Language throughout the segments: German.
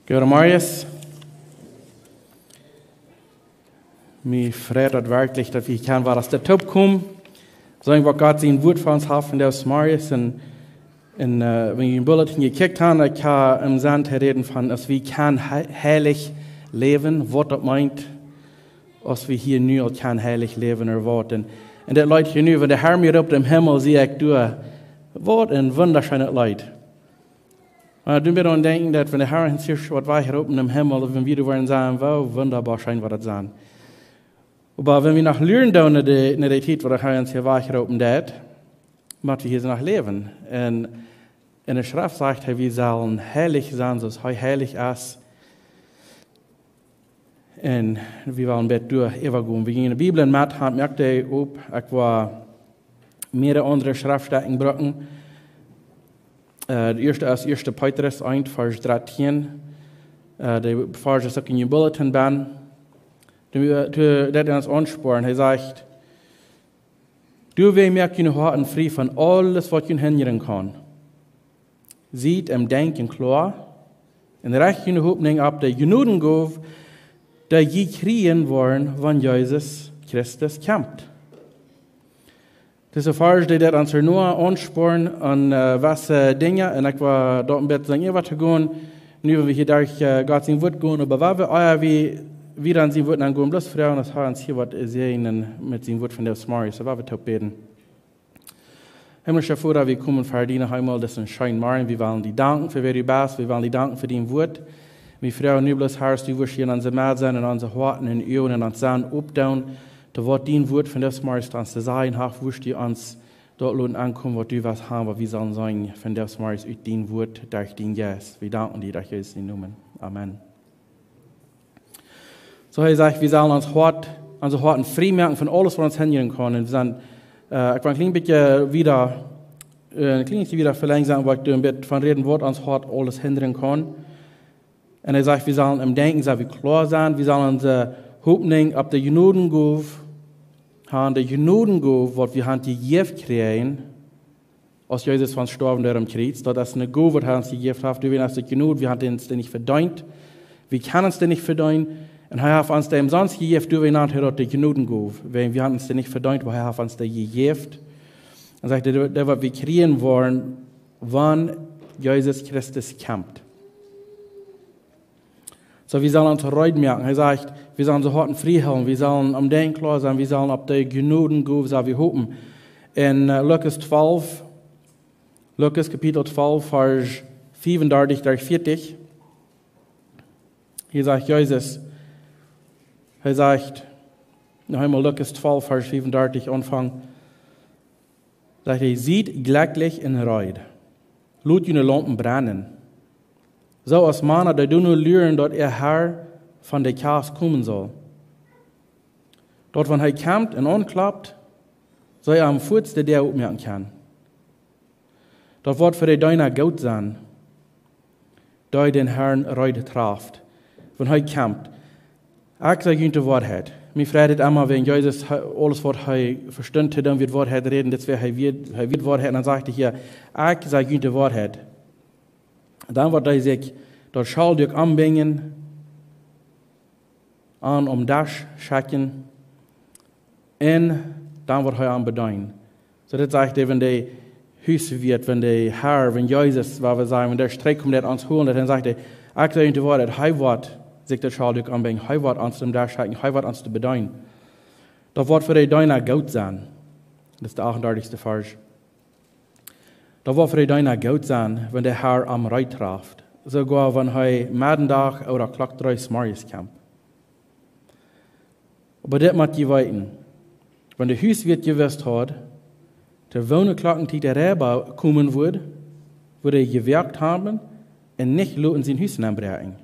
Guten Morgen. Mir freut wirklich, dass wir kann, war das der Top kommen. Sagen wir Gott sein Wort für uns haben, das Marius und wenn ich in Bulletin gekickt habe, ich kann im Sand reden von, dass wir kann heilig leben, was das meint, als wir hier nu kann heilig leben erwarten. Und das Leute hier nu, wenn der Herr mir auf dem Himmel sieht, was ein wunderschönes Leid. Du mir dann denken, dass wenn der Herr uns hier was war hier oben im Himmel, wenn wir da sagen, wow, wunderbar scheint wir das sein. Aber wenn wir nach lernen da in der Zeit, wo der Herr uns hier war hier oben das, müssen wir hier noch leben. Und in der Schrift sagt er, wir sollen heilig sein, so es heilig ist. Und wir wollen bet durch übergehen. Wir gehen in die Bibel mit, haben merkt ihr, ob ich war mehrere andere Schriftstellen gebrochen. Der erste ist 1. Petrus 1, Vers 13. Der Vers ist auch in den Bulletin bin. Der uns ansporen. Er sagt, du willst mir können Harten frei von alles, was ich hindern kann. Sieht im Denken klar, in recht in Hoffnung ab der Genuden gab, der je kriegen wollen, wenn Jesus Christus kämpft. Das ist ein Vers, der uns nur ansporen an was Dinge, und ich war dort ein bisschen länger zu gehen, nur wenn wir hier durch Gott sein Wort gehen, aber was wir wie dann sie würden angehen, bloß Frauen, das haben uns hier was sehen mit dem Wort von der Marius, so was wir beten. Himmlischer Vater, wir kommen für dich noch einmal, das ist ein Schein morgen, wir wollen dir danken für wer du bist, wir wollen dir danken für dein Wort. Wir Frauen, nur bloß Herr, du wirst hier in unser Mäd sein, in unsere Horten, in Öhren, in uns Sand, abdauen, da wird dein Wort von der Marius uns zu sein, hach, wirst du uns dort lohnen ankommen, was du was haben, was wir sollen sein, von der Marius, durch dein Wort, durch dein Geist. Wir danken dir, durch Jesus in Namen. Amen. So er sagt, wir sollen unsere Horten frei machen von alles, was uns hindern kann. Und wir sind, ich war ein klein bisschen wieder verlängern, weil ich ein bisschen von reden, was uns Hort alles hindern kann. Und er sagt, wir sollen im Denken, wir klar sein, wir sollen unsere Hoffnung auf der Genuden haben, der Genuden was wir haben die Gift kriegen, als Jesus von Sterben der am Kreuz. Das ist eine Gabe, die uns die Gift hat. Du weißt, die Genuden, wir haben uns den nicht verdient. Wir können uns den nicht verdient. Und er hat uns den sonst gegeben, du weißt, er hat die Genuden gegeben. Wir haben uns den nicht verdient, aber er hat uns den gegeben. Und sagt, der was wir kriegen wollen, wann Jesus Christus kämpft. So, wir sollen uns heute merken. Er sagt, wir sollen unsere Horten frei halten, wir sollen am Denken klar sein, wir sollen auf die Genuden gehen, so wir hoffen. In Lukas Kapitel 12, Vers 35 durch 40, hier sagt Jesus, er sagt, noch einmal Lukas 12, Vers 35, Anfang, sagt er, sieht glücklich in Reut, lut jene Lampen brennen. So als Mann, der du nur lernen, dort Herr von der Chaos kommen soll. Dort, wenn kommt und anklappt, soll am Fuß der aufmerken kann. Dort wird für die deiner gut sein, da den Herrn Reut traft, wenn kommt. Ich sage die Wahrheit. Mir freut immer, wenn Jesus alles, was verstanden hat, wird Wahrheit reden, das wird Wahrheit, und dann sagt er hier, ich sage die Wahrheit. Dann wird er sich, dort schall durch anbringen, an das schacken, und dann wird er an bedeuten. So das sagt er, wenn der Hüs wird, wenn der Herr, wenn Jesus, was wir sagen, wenn der Streik kommt, der uns holen, dann sagt er, ich sage die Wahrheit, er wird sich der Schall durch anbringen, er wird uns dem das schacken, er wird uns zu bedeuten. Das wird für die Deiner gut sein. Das ist der 38. Vers. Da wird für die Deiner gut sein, wenn der Herr am Reut traft. Sogar wenn er Madendag oder Klock 3 Marius kommt. Aber das muss ihr weiten. Wenn der Hüs wird gewusst hat, der Wohnglocken, die der Räber kommen würde er gewirkt haben und nicht in sein Hüs anbrechen.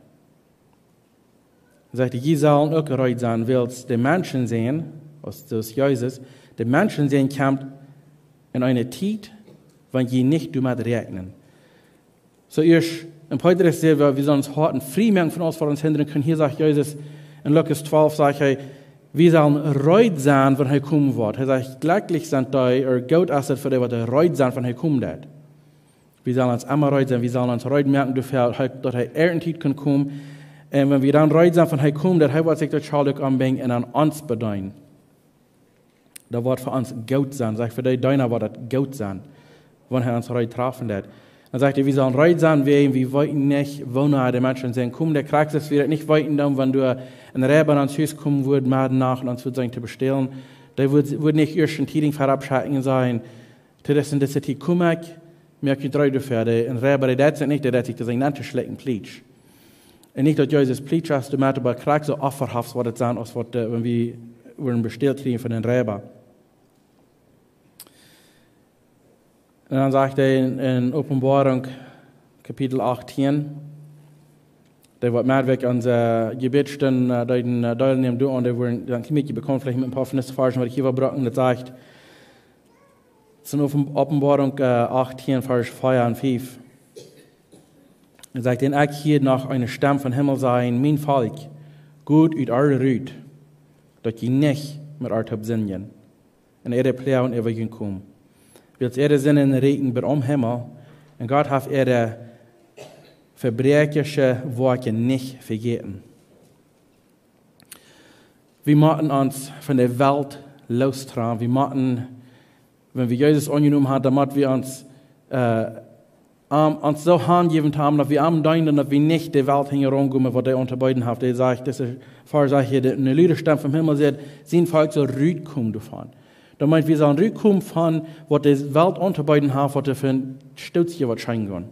Er sagte, je sollen auch gereut sein, weil die Menschen sehen, aus Jesus, die Menschen sehen kommt in eine Zeit, wenn je nicht damit rechnen. So erst in Petrus sehen wir sollen uns Horten frei machen von alles, was uns hindern können. Hier sagt Jesus, in Lukas 12 sagt er, wir sollen reut sein, wenn er kommen wird. Er sagt, glücklich sind die, gut ist es für die, was reut sein, wenn er kommen wird. Wir sollen uns immer reut sein, wir sollen uns reut merken, dass er Erntid kann kommen. Und wenn wir dann reut sein von er kommen, dass er wird sich das Schaltag anbringen und an uns bedeuten. Da wird für uns Gott sein. Sagt für die Deiner wird das Gott sein, wenn er uns reut treffen wird. Dann sagt er, wir sollen reut sein, wir wollten nicht wohnen, die Menschen sagen, komm, der kriegst es, wir nicht wollten, wenn du ein Räber ans Haus kommen würdest, mal nach und uns würde sagen, zu bestellen. Da würde nicht erst ein Tiering verabschieden sein, zu dessen, dass die kommen, mir könnt reut dafür, ein Räber, der das nicht, der sich das ein Nante schlecken Plitsch. Und nicht, dass Jesus Plitsch hast, du merkst, aber kriegst so Opferhaft, was das sein, als was, wenn wir bestellt kriegen von den Räber. Und dann sagt er in Offenbarung, Kapitel 18, der wird mehr weg an der Gebetsstunden, den Teilnehmen durch, und der wird dann ziemlich bekommen, vielleicht mit ein paar Versen, was ich hier verbrochen, das sagt, es ist in Offenbarung 18, Vers 4 und 5. Er sagt, denn ich hier nach einer Stamm von Himmel sein, mein Volk, gut uit eure Rüt, dass ihr nicht mit euch besinnen, und ihre Pläne ewig kommen. Wilt ihre Sinnen reden bei Himmel, und Gott hat ihre verbrecherische Worte nicht vergessen. Wir müssen uns von der Welt lostragen. Wir müssen, wenn wir Jesus angenommen haben, damit wir uns so handgeben haben, dass wir am Deinen, dass wir nicht die Welt herumgehen, was der unterbeiden hat. Der sagt, das ist, vorher hier, eine Lüderstamm vom Himmel sagt, sein Volk soll rütkommen davon. Da meint, wir sollen rütkommen von, was die Welt unterbeiden hat, was für ein Stutz hier wird scheinen gehen.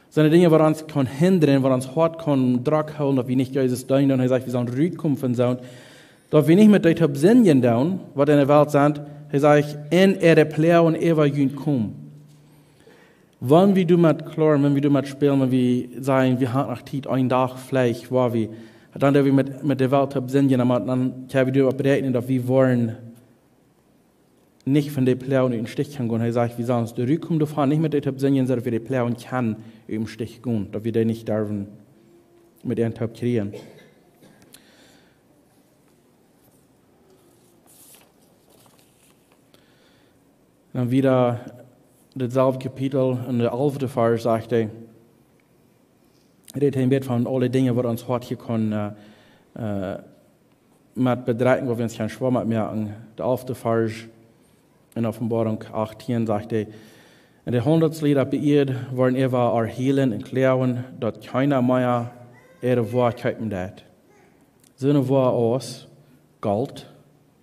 Das sind Dinge, die uns kann hindern, die uns hart kann Druck holen, dass wir nicht Jesus deinen. Und er sagt, wir sollen rütkommen von so. Dass wir nicht mit den Besinnen tun, was in der Welt sind, er sagt, in ihre Pläne ewig kommen. Wenn wir damit klar, wenn wir damit spielen, wenn wir sagen, wir haben nach Zeit einen Tag vielleicht, wo wir, dann wir mit der Welt besinnen, dann können wir darüber berechnen, dass wir wollen nicht von den Plänen in den Stich gehen. Er sagt, wir sollen uns zurückkommen davon, nicht mit den besinnen, sondern wir die Pläne kann im Stich gehen, dass wir die nicht dürfen mit ihren Top kriegen. Dann wieder dasselbe Kapitel in der 11. Vers sagt er, redet ein bisschen von allen Dingen, die uns heute hier können, mit bedreiten, wo wir uns kein schwer merken. Der 11. Vers in Offenbarung 18 sagt er, in der 100. Lied beirrt, wollen wir erhelen und klären, dass keiner mehr ihre Wort kaufen wird. Seine Wort aus, Gold,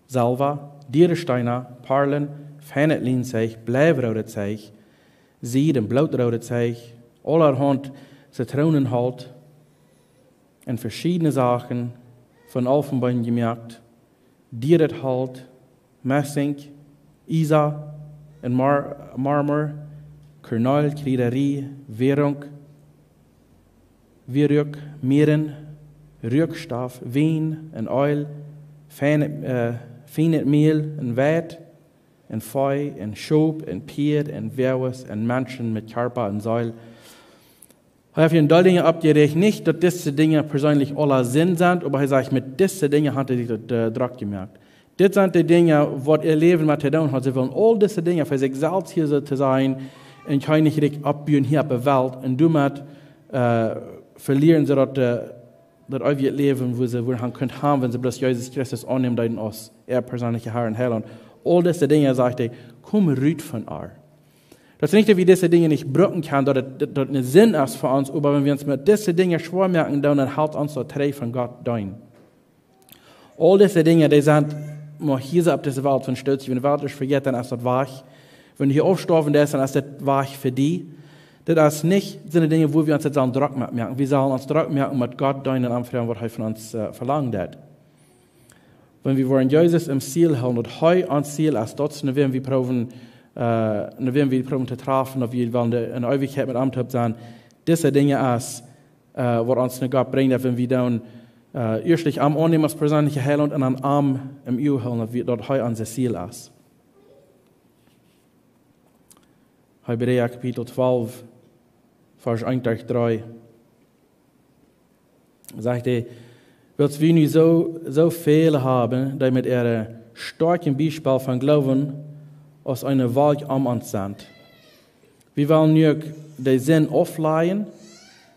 Silber, Dierensteine, Perlen, feine Linzeug, bleibrode Zeug, Sied und blutrode Zeug, allerhand Zitronenhalt und verschiedene Sachen von Elfenbein gemerkt, Dierenhalt, Messing, Isa und Marmor, Kornal, Kriegerie, Währung, Meeren, Rückstoff, Wein und Öl, feines Mehl und Weit, und Feu, und Schub, und Pier, und Werwes, und Menschen mit Körper und Säul. Er hat hier Dinge abgerechnet, nicht, dass diese Dinge persönlich aller Sinn sind, aber er sagt, mit diesen Dingen hat er sich Druck gemerkt. Das sind die Dinge, was ihr Leben mit zu tun hat. Sie wollen all diese Dinge für sich selbst hier zu sein und kann nicht richtig abbauen hier auf der Welt und damit verlieren sie das ewige Leben, wo sie haben können haben, wenn sie bloß Jesus Christus annehmen, dann aus persönliche Herr und Heiland. All diese Dinge, sagt er, komm rüt von euch. Das ist nicht, dass wir diese Dinge nicht brücken können, dass das ein Sinn ist für uns, aber wenn wir uns mit diesen Dingen schwer merken, dann hält uns das Dreh von Gott ein. All diese Dinge, die sind hier auf dieser Welt von Stolz. Wenn die Welt ist vergeht, dann ist das wahr. Wenn du hier aufgestorben bist, dann ist das wahr für dich. Das ist nicht sind Dinge, wo wir uns jetzt einen Druck merken. Wir sollen uns Druck merken, mit Gott deinen Anführungen, was er von uns verlangt hat. Wenn wir wollen Jesus im Ziel haben und heu ans Ziel ist, dort werden wir proben zu treffen, ob wir wollen in der Ewigkeit mit Amt sein. Diese Dinge ist, was uns nicht Gott bringt, wenn wir dann erstlich am annehmen als persönliche Heiland und dann am im Ehe holen, dass wir dort heu an das Ziel ist. Hebräer Kapitel 12, Vers 1 durch 3. Sagt er, willst wir nicht so viele haben, die mit ihrem starken Beispiel von Glauben aus einer Wahl am uns sind. Wir wollen nicht den Sinn aufleihen,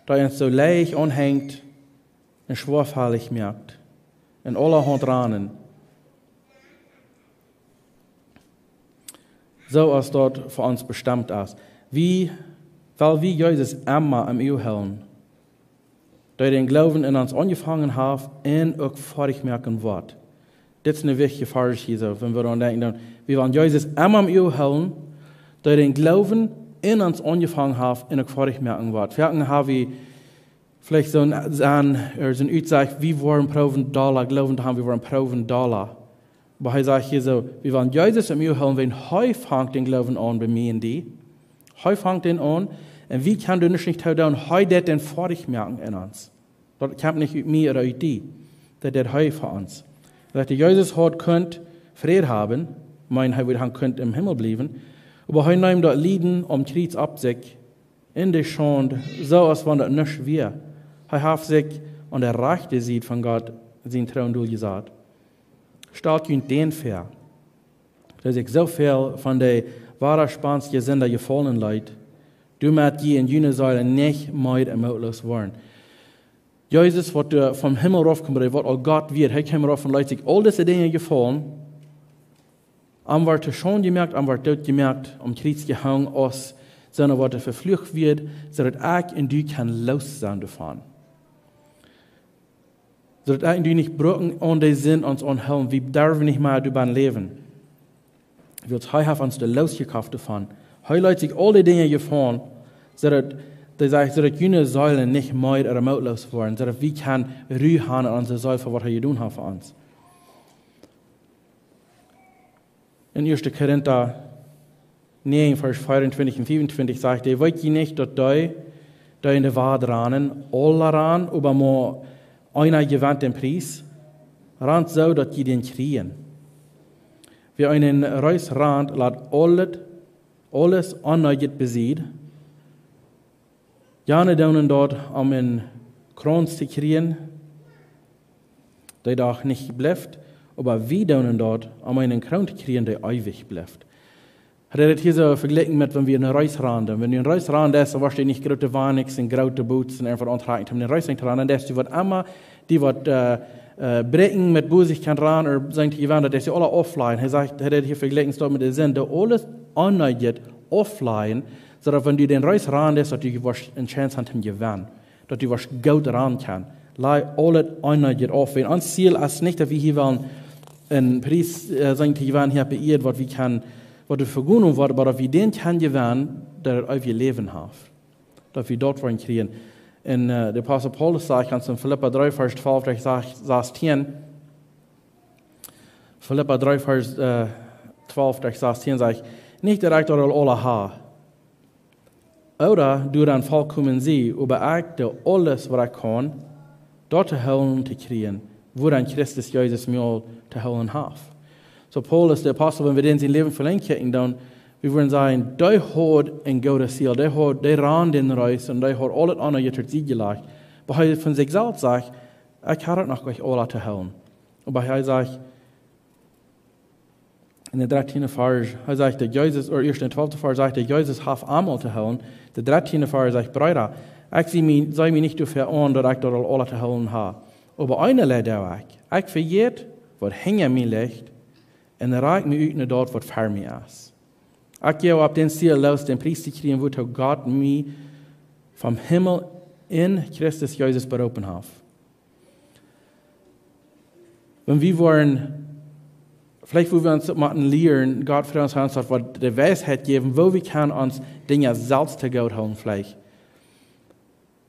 da uns so leicht anhängt und schwerfällig merkt. In allerhand Ranen. So als dort für uns bestimmt ist. Weil wir Jesus immer am Ehe halten, da den Glauben in uns angefangen haben und auch fertig merken wird. Das ist eine wichtige Frage hier, wenn wir daran denken, wir wollen Jesus immer am Ehe halten, da den Glauben in uns angefangen haben und auch fertig merken wird. Wir haben wir vielleicht so ein Utsag, wie wollen proben Dollar, glauben haben, wir wollen proben Dollar. Aber er sagt hier so, wir wollen Jesus am Ehe halten, wenn heu fängt den Glauben an bei mir und die. Heu fängt den an, und wie kann du nicht tun, heu det den fertig merken in uns. Das kommt nicht mit mir oder mit die. Das det heu für uns. Dass Jesus hat könnt Frieden haben, mein er wird könnt im Himmel bleiben, aber heu nimmt das Lieden Kreuz ab sich, in der Schande, so als wenn das nicht wäre. Er hat sich an der Rechte sieht von Gott, sein Thron durchgesagt. Stellt ihn den fair. Dass ich so viel von der wahre Spannung Sünder gefallen leid, du möcht je in jene Säule nicht mehr ermutlos werden. Jesus wird vom Himmel raufkommen, wird all Gott wird, er kommt rauf und leid sich all diese Dinge gefallen, wird schon gemerkt, wird dort gemerkt, Kreuz gehangen, aus seiner Worte verflucht wird, so dass ich und du kann los sein davon. So dass ich und du nicht brücken an den Sinn uns anhören, wir dürfen nicht mehr über ein Leben. Wir haben uns da losgekauft davon. Heute leid sich all die Dinge gefallen, so dass jene Säulen nicht mehr oder mutlos werden, so dass wir kann Ruhe haben an unsere Säule, für was er getan hat für uns. In 1. Korinther 9, Vers 24 und 25 sagt er, wollt ihr nicht, dass da in der Wahrheit ranen, alle ran, aber mal einer gewinnt den Preis, rand so, dass ihr den kriegen. Wie einen Reisrand lässt alles anneuget besieht. Jane daunen dort, einen Kranz zu kriegen, der doch nicht bleibt, aber wir daunen dort, einen Kranz zu kriegen, der ewig bleibt. Hat er das hier so verglichen mit, wenn wir einen Reisrand haben. Wenn du einen Reisrand hast, dann warst du nicht große Warnix und große Boots und einfach antragen. Wenn du einen Reisrand hast, die wird brechen mit Busigkeit ran, oder sagen die Gewand, dass sie alle offline. Er sagt, hat er hier verglichen dort mit der Sinn, der alles anneuget offline, so dass wenn du den Reisrand hast, dass du eine Chance hast, gewinnen. Dass du was gut ran kann. Lei alles anneuget off. Wenn uns Ziel ist nicht, dass wir hier wollen, einen Preis, sagen die Gewand hier beirrt, was wir kann, was du vergunnen wird, aber dass wir den kann gewinnen, der auf ihr Leben hat. Dass wir dort wollen kriegen. Und der Apostel Paulus sagt in Philippa 3, Vers 12, ich sagt hier, Philippa 3, Vers 12, ich sagt hier, sag ich, nicht direkt oder alle ha. Oder du dann vollkommen sie, aber ich, der alles, was ich kann, dort zu holen zu kriegen, wo dann Christus Jesus mir zu holen hat. So Paulus, der Apostel, wenn wir den sein Leben verlängern, dann wir würden sagen, der hat ein gutes Ziel, der ran den Reis und der hat alles andere jetzt sie gelegt. Aber er von sich selbst sagt, ich kann noch euch alle zu helfen. Aber er sagt, in der 13. Vers, er sagt, der Jesus, oder erst in der 12. Vers sagt, der Jesus hat einmal zu helfen. Der 13. Vers sagt, Brüder, ich sei mir nicht dafür an, dass ich dort alle zu helfen habe. Aber eine Lehre ich verjährt, was hinter mir liegt, und reich mir aus dort, was vor mir ist. Ich gehe auf den Ziel los, den Preis zu kriegen, wo Gott mich vom Himmel in Christus Jesus berufen hat. Wenn wir wollen, vielleicht wo wir uns mal lernen, Gott für uns hat, was der Weisheit geben, wo wir können uns Dinge selbst zu Gott holen, vielleicht.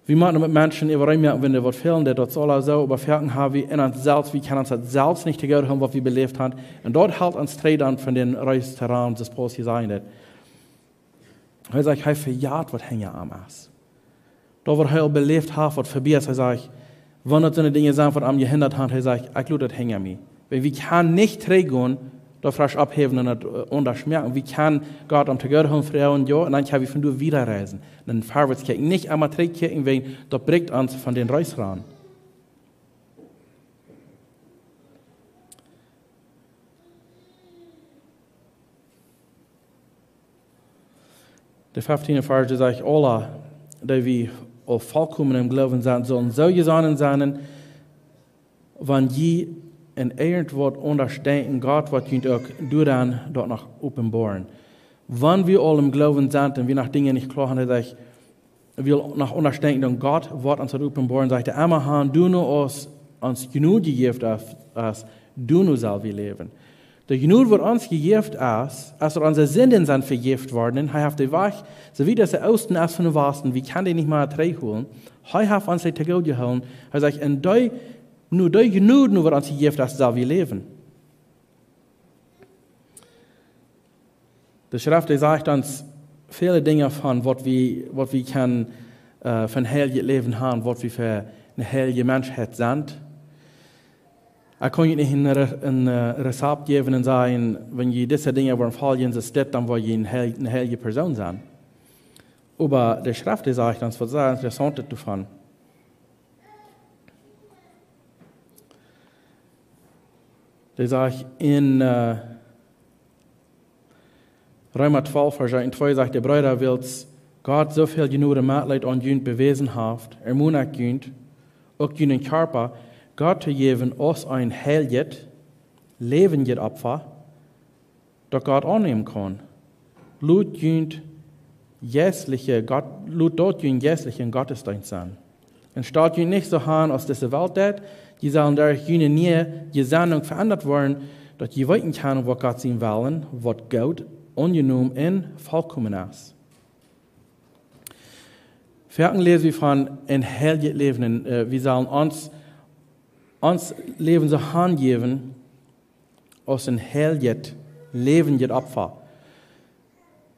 Wir machen mit Menschen überreden, wenn der was fehlen, der dort soll so, aber Ferken haben wir in uns selbst, wir können uns das selbst nicht gehört haben, was wir belebt haben. Und dort hält uns Trädern von den Reisterraum, das Paulus gesagt hat. Er sagt, er verjagt, was hängen am ist. Da, was er belebt hat, was vorbei ist, er sagt, wenn das so eine Dinge sind, was am gehindert hat, er sagt, ich glaube, das hängt an mir. Weil wir können nicht trägen, da frisch abheben und unterschmerzen. Wie kann Gott am Tag hören, Frauen, ja, und dann kann wir von dir wieder reisen. Dann vorwärts kicken. Nicht einmal trägkicken, weil das bringt uns von den Reisran. Der 15. Vers, da sagt alle, die wir auf vollkommen im Glauben sind, sollen so gesonnen sein, wenn je in irgendwas unterstehen, Gott wird ihn auch dann dort noch offenbaren. Wenn wir alle im Glauben sind und wir nach Dingen nicht klar haben, dass wir noch unterstehen, dass Gott wird uns offenbaren, sagt er, einmal haben du nur uns genug gegeben, als du nur selber leben. Der Genug wird uns gegeben, als unsere Sünden sind vergift worden, er hat die Weg, so wie das der Osten ist von dem Westen, wie kann die nicht mal holen? Er hat uns die Tegel geholt, er sagt, nur durch Genug nur wird uns gegeben, als selber leben. Die Schrift sagt uns viele Dinge von, was wir können von heiligen Leben haben, was wir für eine heilige Menschheit sind. Ich kann nicht ein Rezept geben und sagen, wenn ihr diese Dinge fallen, dann wollt ihr eine heilige Person sein. Aber die Schrift sagt uns was sehr Interessantes davon. Die sagt in Römer 12, Vers 2 sagt, der Bruder will Gott so viel genug Mitleid an Jünd bewiesen hat, muss auch Jünd, auch Jünd Körper, Gott zu geben, uns ein heiliges, lebendes Opfer, das Gott annehmen kann. Lut dort jässlichen Gottesdienst sein. Und statt Jünd nicht so haben aus dieser Welt, die sollen durch Jünd nie die Sendung verändert werden, dass die weiten können, was Gott sehen wollen, was Gott ungenommen und vollkommen ist. Vierten lesen wir von ein heiliges Leben. Wir sollen uns Leben so hingeben, aus ein heiliges, lebendes Opfer.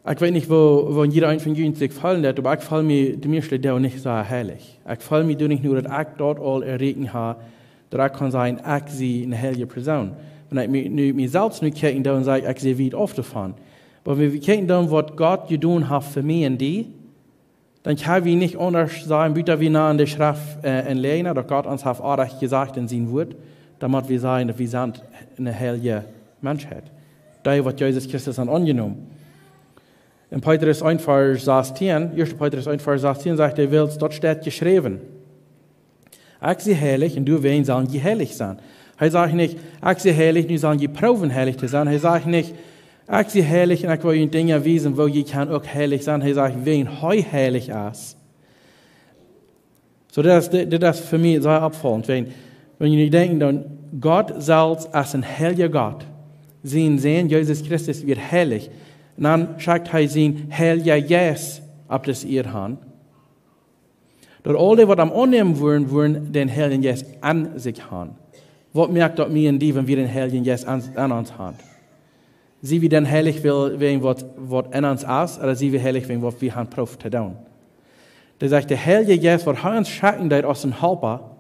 Ich weiß nicht, wo jeder ein von uns sich gefallen hat, aber ich fühle mich, die meiste Dinge nicht so heilig. Ich fühle mich nicht nur, dass ich dort all erregen habe, dass ich kann sagen, ich sehe eine heilige Person. Wenn ich mich selbst nicht kenne und sage, ich sehe weit oft davon. Aber wenn wir gucken, was Gott getan hat für mich und die, dann können wir nicht anders sagen, bitte wie nah an der Schrift lehnen, dass Gott uns hat auch gesagt in sein Wort, damit wir sagen, dass wir sind eine heilige Menschheit. Das wird Jesus Christus angenommen. In Petrus 1, Vers 16, 1. Petrus 1, Vers 16 sagt er, dort steht geschrieben, ich sehe heilig und du wen sollen die heilig sein. Er sagt nicht, ich sehe heilig, nu sollen die proben heilig zu sein. Er sagt nicht, ich sehe heilig und ich will ihnen Dinge wiesen, wo ich kann auch heilig sein. Er sagt, wen heilig ist. So das ist für mich sehr abfallend. Wenn ihr denkt, dann Gott selbst als ein heiliger Gott, sehen, Jesus Christus wird heilig. Und dann sagt er sein heiliger Jes ab das ihr Hand. Dort alle, was am annehmen wollen, den heiligen Jes an sich haben. Was merkt dort mir und die, wenn wir den heiligen Jes an uns haben? Sie wie den heilig will, wegen was in uns ist, oder sie wie heilig wegen was wir haben Prof zu tun. Das sagt, der heilige Jes, was uns schacken, der aus dem Helper,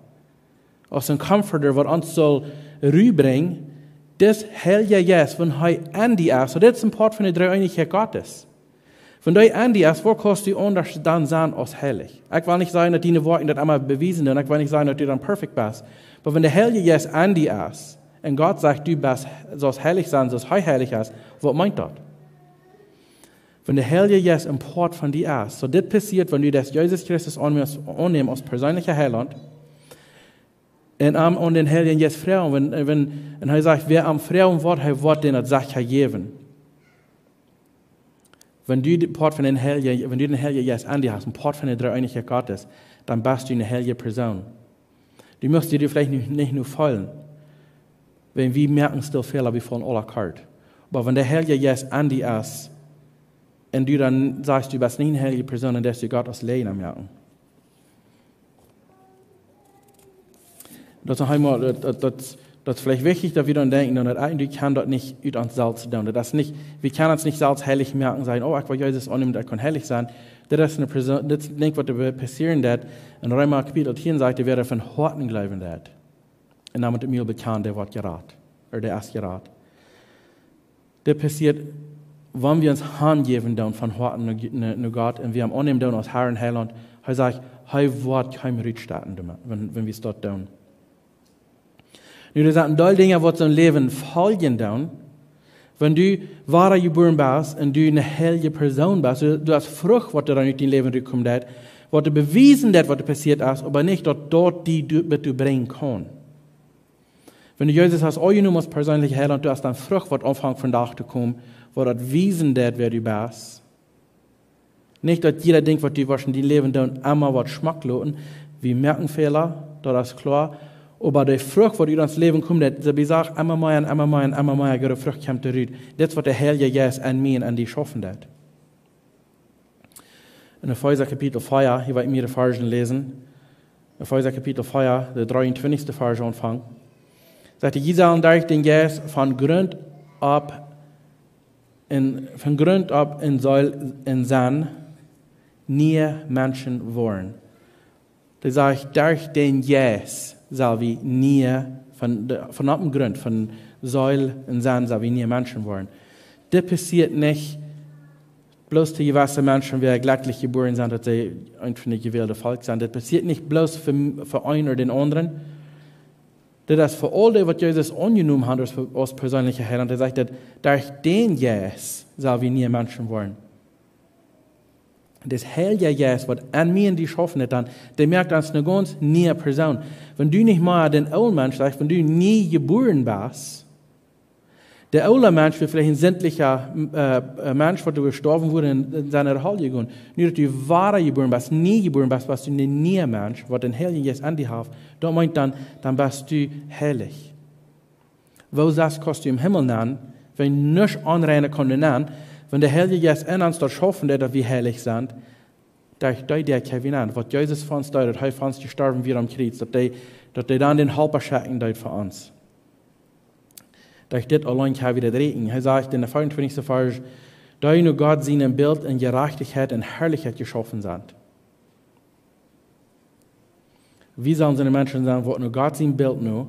aus dem Comforter, was uns soll rüberbringen, das heilige Jes, wenn er an die ist, so das ist ein Part von der Dreieinigkeit Gottes. Wenn du an die ist, wo kannst du anders dann sein als heilig? Ich will nicht sagen, dass deine Worte das einmal bewiesen sind, ich will nicht sagen, dass du dann perfekt bist. Aber wenn der heilige Jes an die ist, und Gott sagt, du bist, sollst heilig sein, sollst heilig ist, was meint das? Wenn der Heilige Jes ein Part von dir ist, so das passiert, wenn du das Jesus Christus annimmst als persönlicher Heiland, und den Heiligen Jes Frauen, und er sagt, wer am Frauen wird den das sagt geben. Wenn du den Part von den Heiligen Jes an dir hast, ein Part von der Dreieinigkeit Gottes, dann bist du eine heilige Person. Du musst dir vielleicht nicht nur fallen. Wenn wir merken still Fehler, wir fallen alle kalt. Aber wenn der Heilige Jes an dir ist, und du dann sagst, du bist nicht eine heilige Person, dann darfst du Gott als Lehner merken. Das ist vielleicht wichtig, dass wir dann denken, dass eigentlich kann das nicht über uns selbst tun. Wir können uns nicht selbst heilig merken, sagen, oh, ich will Jesus annehmen, das kann heilig sein. Das ist eine Person, das ist nicht, was passieren wird. In Römer Kapitel 10 sagt, er wäre von Horten glauben wird. Und damit mir bekannt, der wird gerat. Oder der ist gerat. Das passiert, wenn wir uns hingeben von Horten zu Gott und wir haben annehmen als Herr und Heiland, er sagt, er wird kein Rückstatten, wenn wir es dort tun. Nun, das sind all Dinge, die zum Leben folgen tun, Wenn du wahre geboren bist und du eine heilige Person bist, du hast Frucht, was dir dann in dein Leben kommt, was dir bewiesen hat, was dir passiert ist, aber nicht dort die du bringen kannst. Wenn du Jesus hast, auch nur als persönliche Heil und du hast dann Frucht, was Anfang von Tag zu kommen, was dir wiesen hat, wer du bist. Nicht, dass jeder denkt, was du in dein Leben tun, immer was schmacklos. Wir merken Fehler, das ist klar. Aber die Frucht, die ins Leben kommt, das wie sagt, immer mehr, die Frucht kommt zurück. Das ist, was der Heilige Geist an mir und an die schaffen hat. In Epheser Kapitel 4, hier wollt ihr mir die Versen lesen. Epheser Kapitel 4, der 23. Vers anfangen. Sagt, ihr sollen durch den Geist von Grund ab in soll in sein nie Menschen wollen. Das sagt, durch den Geist soll wir nie, von einem Grund, von soll in sein, soll wir nie Menschen wollen. Das passiert nicht bloß die gewisse Menschen, die glücklich geboren sind, dass sie einfach nicht gewählte Volk sind. Das passiert nicht bloß für einen oder den anderen. Das ist für all die, was Jesus angenommen hat als persönlicher Herr. Und er sagt, dass durch den Geist soll wir nie Menschen wollen. Das Heilige Geist, was an mir die schaffen hat, dann, der merkt als eine ganz neue Person. Wenn du nicht mal den alten Mensch sagst, wenn du nie geboren bist, der alte Mensch wird vielleicht ein sämtlicher Mensch, der gestorben wurde in seiner Halle gegangen. Nur, dass du wahre geboren bist, nie geboren bist, bist du ein neuer Mensch, was den Heiligen Geist an dir hat. Da meint dann bist du heilig. Wo das kannst du im Himmel nennen, wenn nicht anreinen können nennen, wenn der Heilige Geist in uns dort schaffen, dass wir heilig sind, durch die Kevin an, was Jesus für uns tut, dass für uns gestorben wird am Kreuz, dass die dann den Halber schenken tut für uns. Durch das allein kann wir das reden. Er sagt in der 25. Vers, da nur Gott seinem Bild in Gerechtigkeit und Herrlichkeit geschaffen sind. Wie sollen seine Menschen sein, wo nur Gott sein Bild nur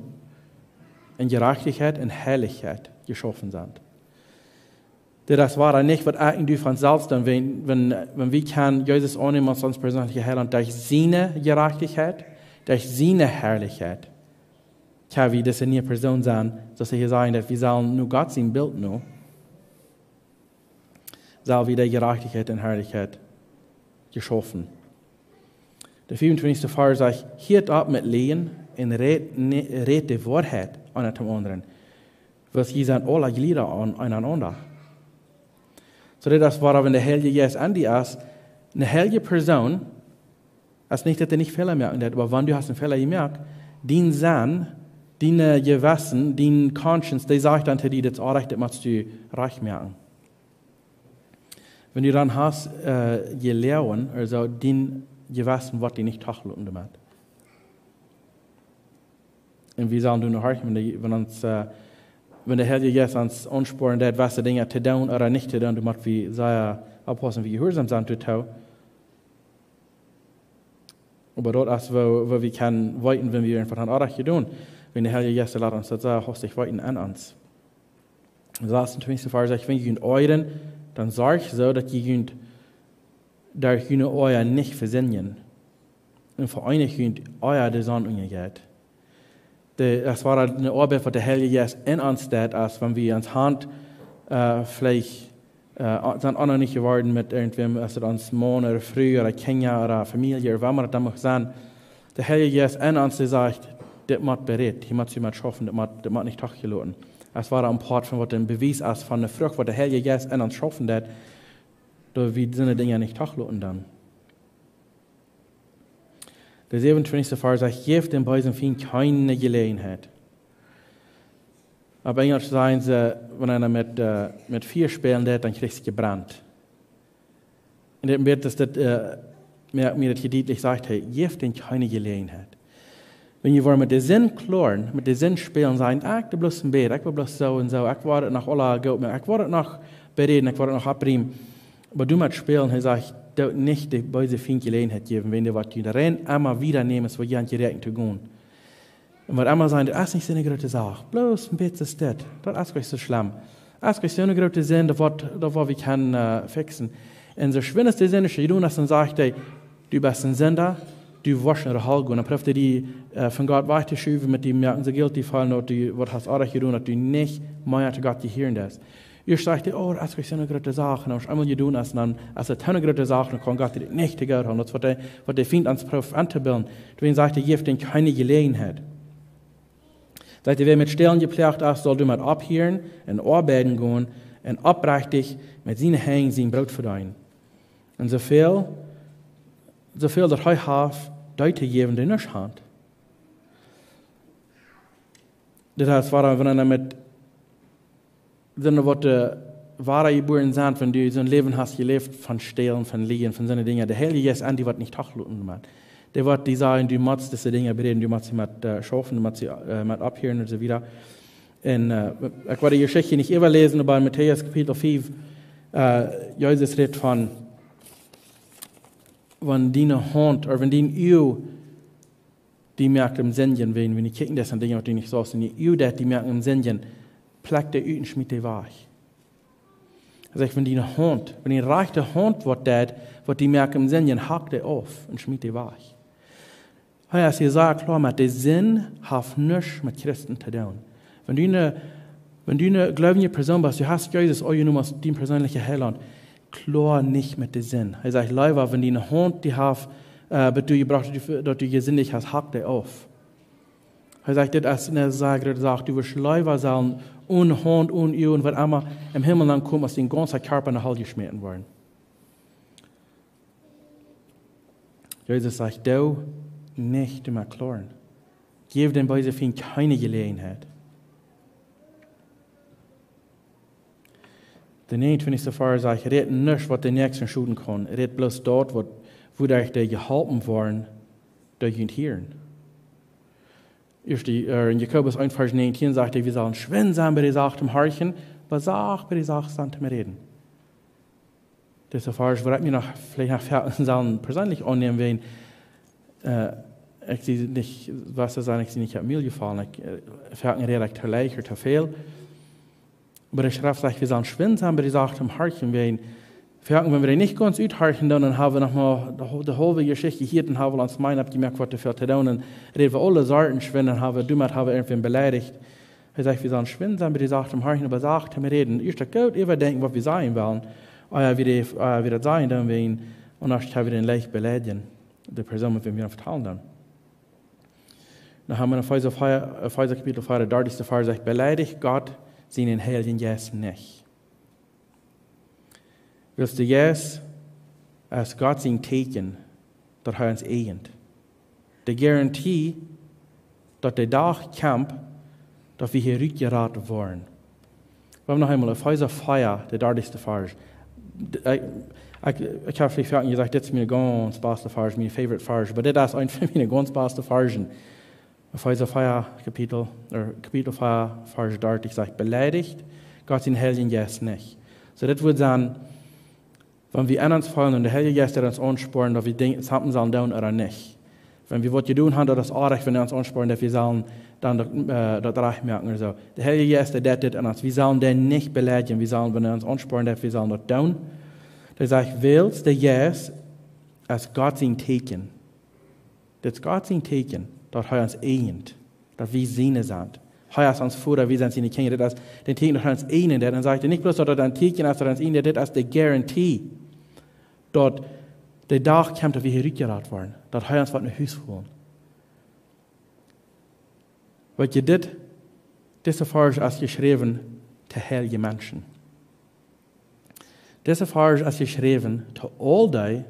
in Gerechtigkeit und Herrlichkeit geschaffen sind? Das war nicht, was eigentlich von selbst dann, wenn wir können Jesus annehmen als uns persönliche Heiland, durch seine Gerechtigkeit, durch seine Herrlichkeit, kann wir das in eine Person sein, dass wir sagen, dass wir sollen nur Gott sein Bild nur, soll wieder Gerechtigkeit und Herrlichkeit geschaffen. Der 24. Vers sagt, hielt ab mit Lehen und red die Wahrheit einer zum anderen, was sie sind alle Glieder aneinander. So das war, wenn der Heilige Geist an dir ist, eine heilige Person, als nicht, dass er nicht Fehler merken hat, aber wenn du hast einen Fehler gemerkt, dein Sinn, deine Gewissen, deine Conscience, die sagt dann zu dir, das Recht, das musst du recht merken. Wenn du dann hast, gelernt, also dein Gewissen, was die nicht tacheln damit. Und wie sollen du noch hören, wenn der Heilige Geist uns ansporen hat, was Dinge zu tun oder nicht zu tun, du musst wie sehr aufpassen, wie gehorsam sind zu tun. Aber dort ist, wo wir können weiten, wenn wir einfach an Arbeit tun. Wenn der Heilige Geist lässt uns das sagen, hast dich weiten an uns. Das erste 20. Vers sagt, wenn ihr euren, dann sag ich so, dass ihr durch euer nicht versenden. Und für eine könnt euer die Sonne umgeht. Das war eine Arbeit, die der Heilige Geist in uns tut, als wenn wir uns Hand vielleicht sind auch noch nicht geworden mit irgendwem, also uns Mann oder Frau oder Kinder oder Familie oder was man das muss sein. Der Heilige Geist in uns, der sagt, das muss bereit, hier muss jemand schaffen, das muss nicht tachgelassen. Das war ein Part von was ein Beweis ist von der Frucht, was der Heilige Geist in uns schaffen hat, da wir diese Dinge nicht tachgelassen dann. Der 27. Vers sagt, gebt den Bösen Feind keine Gelegenheit. Auf Englisch sagen sie, wenn einer mit 4 spielen hat, dann kriegst du gebrannt. Und dann wird das mir das deutlich sagt, hey, gebt den keine Gelegenheit. Wenn ihr mit der Sinn klären, mit der Sinn spielen, sagen, ich will bloß ein Bett, ich will bloß so und so, ich warte nach Allah, ich warte nach bereden, ich warte nach abbringen. Aber du mit spielen, er sagt, du nicht die böse Feind Gelegenheit geben, wenn du was rein einmal wieder nimmst, wo jemand direkt zu gehen. Und was einmal sagen, das ist nicht so eine große Sache. Bloß ein bisschen ist das. Das ist nicht so schlimm. Das ist so eine große Sinn, das wir können fixen. Und so schwindest die Sinn, du tun das, dann sagt er, du bist ein Sünder, du wirst in der Hölle gehen. Dann prüft er die von Gott weiterschieben, mit dem merken sie Geld, die fallen, und du hast auch getan, dass du nicht mehr zu Gott gehören hast. Ihr sagt, oh, das ist eine gute Sache. Und als einmal tun, als eine gute Sache, dann kann Gott die nicht gehört haben. Das ist, was der Feind ans Prof anzubilden. Deswegen sagt er, gibt den keine Gelegenheit. Sagt er, wer mit Stellen gepflegt ist, soll du mit abhören und arbeiten gehen und abrechtig mit seinen Hängen sein Brot verdienen. Und so viel, dass er hat, Leute geben, die nicht haben. Das heißt, wenn er mit sind wat de wahre geboren sind, wenn du so ein Leben hast gelebt von Stehlen, von Liegen, von solchen Dingen. Der Heilige Geist an, die wird nicht tachluten gemacht. Der wird die sagen, du musst diese Dinge bereden, du musst sie mit schaffen, du musst sie mit abhören und so weiter. Und ich werde die Geschichte nicht überlesen, aber in Matthäus Kapitel 5, Jesus redet von, wenn deine Hand, oder wenn dein Ehe, die merkt im Sinnen, wenn die kicken das an Dinge, die nicht so sind, die Ehe, die merken im Sinnen, plagt der Üten schmied der weich. Also wenn die Hand, wenn die reichte Hand wird die merken im Sinn, hakt der auf und schmied der weich. Ja, als ihr sagt, klar, mit der Sinn hat nichts mit Christen zu tun. Wenn du eine gläubige Person bist, du hast Jesus, oh, du musst dein persönlicher Heiland, klar nicht mit der Sinn. Er sagt, leider, wenn die eine Hand, die hat, du gebraucht, dass du gesinnlich hast, hakt der auf. Er sagt, das ist eine Sache, du wirst leider sein, ohne Hand, ohne Ehe, und wird einmal im Himmel dann kommen, als den ganzen Körper in der Hölle geschmissen werden. Jesus sagt, du nicht immer klären. Gib den Beise für ihn keine Gelegenheit. Der 29. Vers sagt, red nicht, was der Nächste schuden kann. Red bloß dort, wo der geholfen worden, durch ihn hören. In Jakobus 1, Vers 19 sagt er, wir sollen schwindsam bei der Sache im Harchen, besagt bei der Sache zu reden. Das ist ein Vers, wo ich mir vielleicht noch persönlich annehmen will. Ich sehe nicht, was zu sagen, ich sehe nicht, hat mir gefallen. Ich fällt mir recht leicht oder zu viel. Aber der Schrift sagt, wir sollen schwindsam bei der Sache im Harchen werden. Wenn wir nicht ganz ausharchen, dann haben wir nochmal die halbe Geschichte hier, dann haben wir uns meinen abgemerkt, was dafür zu tun. Dann reden wir alle Sorten schwinden, dann haben wir irgendwen beleidigt. Er sagt, wir sollen schwindsam bei der Sache im Harchen, aber sagt, wir reden. Ihr steht gut überdenken, was wir sagen wollen. Wie das sein dann wir und dann haben wir den leicht beleidigen. Die Person, mit der wir vertrauen dann. Dann haben wir in Epheser Kapitel 4, der deutlichste Fall sagt, beleidigt Gott seinen Heiligen Geist nicht. Willst du jetzt als Gott sein Teken, dass er uns ehnt? Die Garantie, dass der Tag kommt, dass wir hier rückgeraten werden. Wir haben noch einmal Epheser 4, der deutlichste Vers. Ich habe vielleicht gesagt, das ist meine ganz beste Vers, meine favorite Vers, aber das ist ein für meine ganz beste Versen. Epheser 4, Kapitel 4, Vers deutlich sagt, beleidigt Gott den Heiligen Geist nicht. So, das würde sagen, wenn wir an uns fallen und der Heilige Geist uns ansporen, dass wir Dinge haben sollen tun oder nicht. Wenn wir was tun haben, das ist auch recht, wenn er uns ansporen, dass wir sollen dann das recht merken oder so. Der Heilige Geist, der tut an uns. Wir sollen den nicht beleidigen. Wir sollen, wenn er uns ansporen, dass wir sollen das tun. Der sagt, willst der Geist als Gott sein Teken. Das ist Gott sein Teken, dass er uns ehnt, dass wir seine sind. Er ist uns Vater, wir sind seine Kinder. Das ist der Teken, dass er uns ehnt. Dann sagt er nicht bloß, dass er ein Teken ist, dass er uns ehnt, das ist die Garantie, dass der Tag kommt, dass wir hier rückgeraten werden, dass er uns was in Haus holen. Weil ihr diese Vers ist geschrieben zu heiligen Menschen. Diese Vers ist geschrieben zu all die,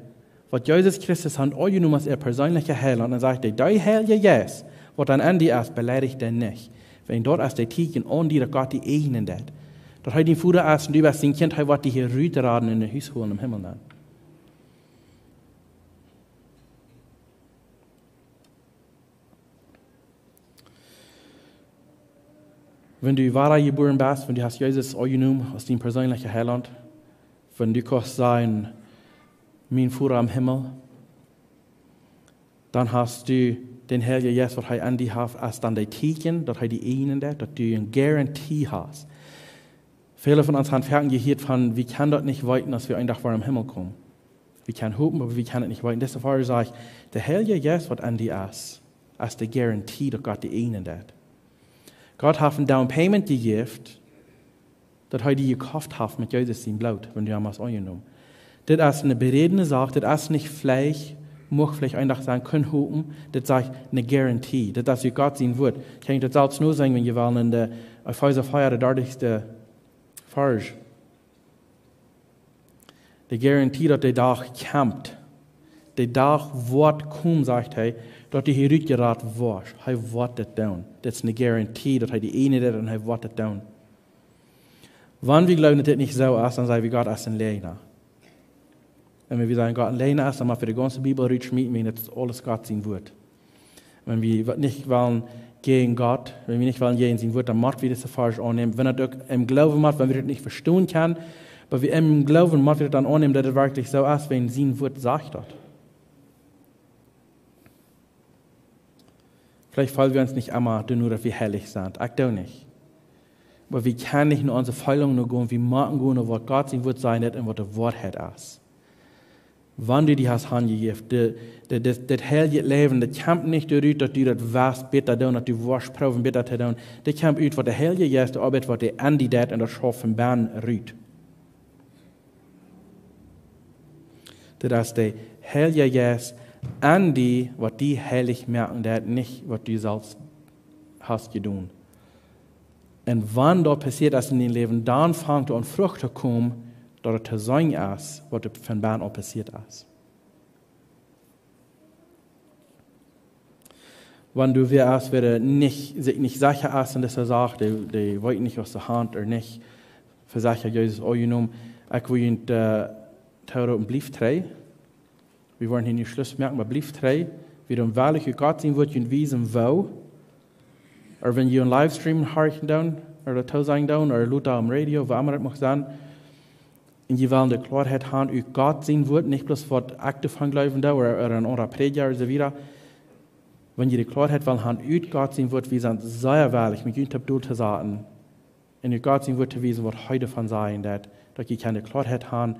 was Jesus Christus hat angenommen als persönlicher Heiland. Und sagt, der Heilige Geist, was dann an die ist, beleidigt er nicht. Wenn dort ist der Teken an die, dass Gott die eigenen hat. Dass er den Vater ist und du bist sein Kind, er wird die hier rückgeraten in den Haus holen im Himmel. Dann. Wenn du wahrer geboren bist, wenn du hast Jesus angenommen als dein persönlicher Heiland, wenn du kannst sein, mein Vater am Himmel, dann hast du den Heiligen Geist, was er an dich hat, als dann der Teken, dass er die einen hat, dass du eine Garantie hast. Viele von uns haben Ferien gehört von, wir können dort nicht warten, dass wir einen Tag vor dem Himmel kommen. Wir können hoffen, aber wir können nicht warten. Deshalb sage ich, der Heilige Geist, was an dich ist, als die Garantie, dass Gott die einen hat. Gott hat ein Down Payment gegeben, dass er die gekauft hat mit Jesus sein Blut, wenn du einmal angenommen. Das ist eine beredene Sache, das ist nicht Fleisch, mag vielleicht einfach sagen, können holen, das ist eine Garantie, das ist Gott sein Wort. Ich kann das selbst nur sagen, wenn wir wollen in der Epheser 4, der dortigste Vers. Die Garantie, dass der Tag kämpft, der Tag wird kommen, sagt er, dass die hier geraten wird. Er wird das tun. Das ist eine Garantie, dass er die eine ist und er wird das tun. Wenn wir glauben, dass das nicht so ist, dann sagen wir, Gott ist ein Lehner. Und wenn wir sagen, Gott ein Lehner ist, dann machen wir die ganze Bibel mitnehmen, das ist alles Gott sein Wort. Wenn wir nicht wollen gegen Gott, wenn wir nicht wollen gegen sein Wort, dann macht wir das falsch annehmen. Wenn er das im Glauben macht, wenn wir das nicht verstehen können, aber wir im Glauben macht wir das dann annehmen, dass es wirklich so ist, wenn sein Wort sagt hat. Vielleicht fallen wir uns nicht immer nur, dass wir heilig sind. Ich auch nicht. Aber wir können nicht nur unsere Feilung nur gehen, wir machen gehen, was Gott sein Wort sein hat und was das Wort hat ist. Wenn du die hast angegeben, das heilige Leben, das kommt nicht dadurch, dass du das weißt, bitte tun, dass du weißt, proben, bitte tun. Das kommt aus, was der heilige ist, die Arbeit, was der Andi dat und das Schaffen Bern rüht. Das ist der heilige ist, Andi, was die heilig merken, das nicht, was du selbst hast getan. Und wenn das passiert ist in deinem Leben, dann fängt an Frucht zu kommen, dass es zu sein ist, was von Bern auch passiert ist. Wenn du wirst, wer nicht sicher ist in dieser Sache, die weiß nicht aus der Hand oder nicht, für sicher Jesus auch genommen, ich will ihn teuer und Brief 3. Wir wollen hier nicht Schluss merken, aber Brief 3, wie du wahrlich Gott sehen wird, und wiesen wo. Oder wenn ihr einen Livestream hören down, oder Tausang down, oder Luther am Radio, wo immer das mag sein, und ihr wollen die Klarheit haben, wie Gott sehen wird, nicht bloß was aktiv von Glauben da, oder ein anderer Prediger oder so wieder. Wenn ihr die Klarheit wollen haben, wie Gott sehen wird, wir sind sehr wahrlich, mit Jüntab du zu sagen, und wie Gott sehen wird, zu wissen, was heute von sein, dass ihr keine Klarheit haben,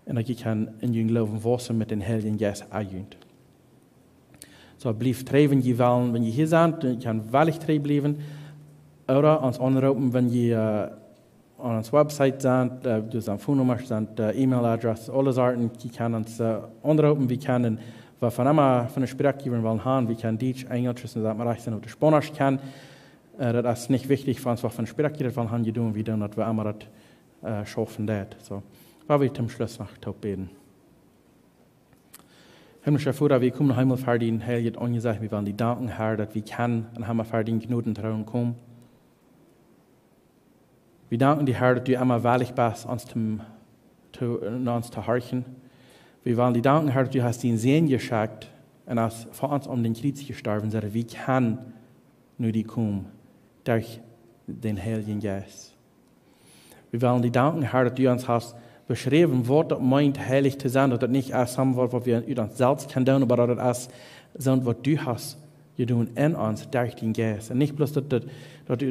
und dass ihr kann in den Glauben wachsen mit den Heiligen Geist einjünt. So, blieb treu, wenn ihr wollen, wenn ihr hier seid, ihr könnt wahrlich treu bleiben, oder uns anrufen, wenn ihr an unserer Website sind, dus eine Phonennummer sind, E-Mail-Adresse, alles Arten, die können uns anrufen, wir können, was von immer von den Sprachgebern wollen haben, wir können Deutsch, Englisch, das wir recht sind, oder Spanisch kennen. Das ist nicht wichtig für uns, was von den Sprachgebern wollen haben, tun wir dann, dass wir immer das schaffen. So, weil wir zum Schluss noch taub beten. Himmlischer Vater, wir kommen noch einmal für den Heiligen angesagt, wir wollen die danken, Herr, dass wir können und haben für den Gnadentraum kommen. Wir danken dir, Herr, dass du immer wahrlich bist, uns zu horchen. Wir wollen dir danken, Herr, dass du hast den Sehen geschickt und hast vor uns um den Kreuz gestorben, sondern wir können nur die kommen durch den Heiligen Geist. Wir wollen dir danken, Herr, dass du uns hast beschrieben, was das meint, heilig zu sein, dass das nicht erst haben, was wir uns selbst tun können, aber dass das ist, was du hast getan in uns durch den Geist. Und nicht bloß, dass du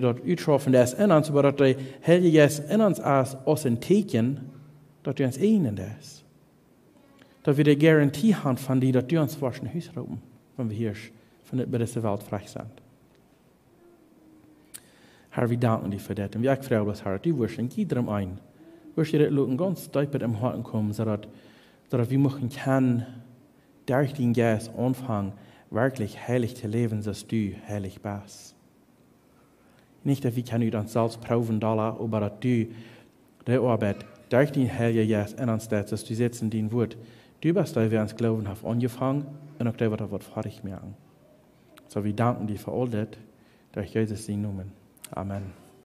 dort utschaffen, der ist in uns, aber dass der Heilige Geist in uns ist, aus ein Teken, dass du uns einen ist. Dass wir die Garantie haben von dir, dass du uns vor den Haus rufen, wenn wir hier bei dieser Welt frei sind. Herr, wir danken dir für das. Und wir fragen uns, Herr, du wirst in jedem ein. Wirst dir das ganz deutlich im Herzen kommen, sodass wir machen können, durch den Geist anfangen, wirklich heilig zu leben, dass du heilig bist. Nicht, dass wir uns selbst proben, aber dass du die Arbeit durch den Heiligen Geist in uns stellst, dass du jetzt in dein Wort, du bist, da wir uns glauben, haben angefangen und auch da wird fertig machen. So, wir danken dir für all das, durch Jesus den Namen. Amen.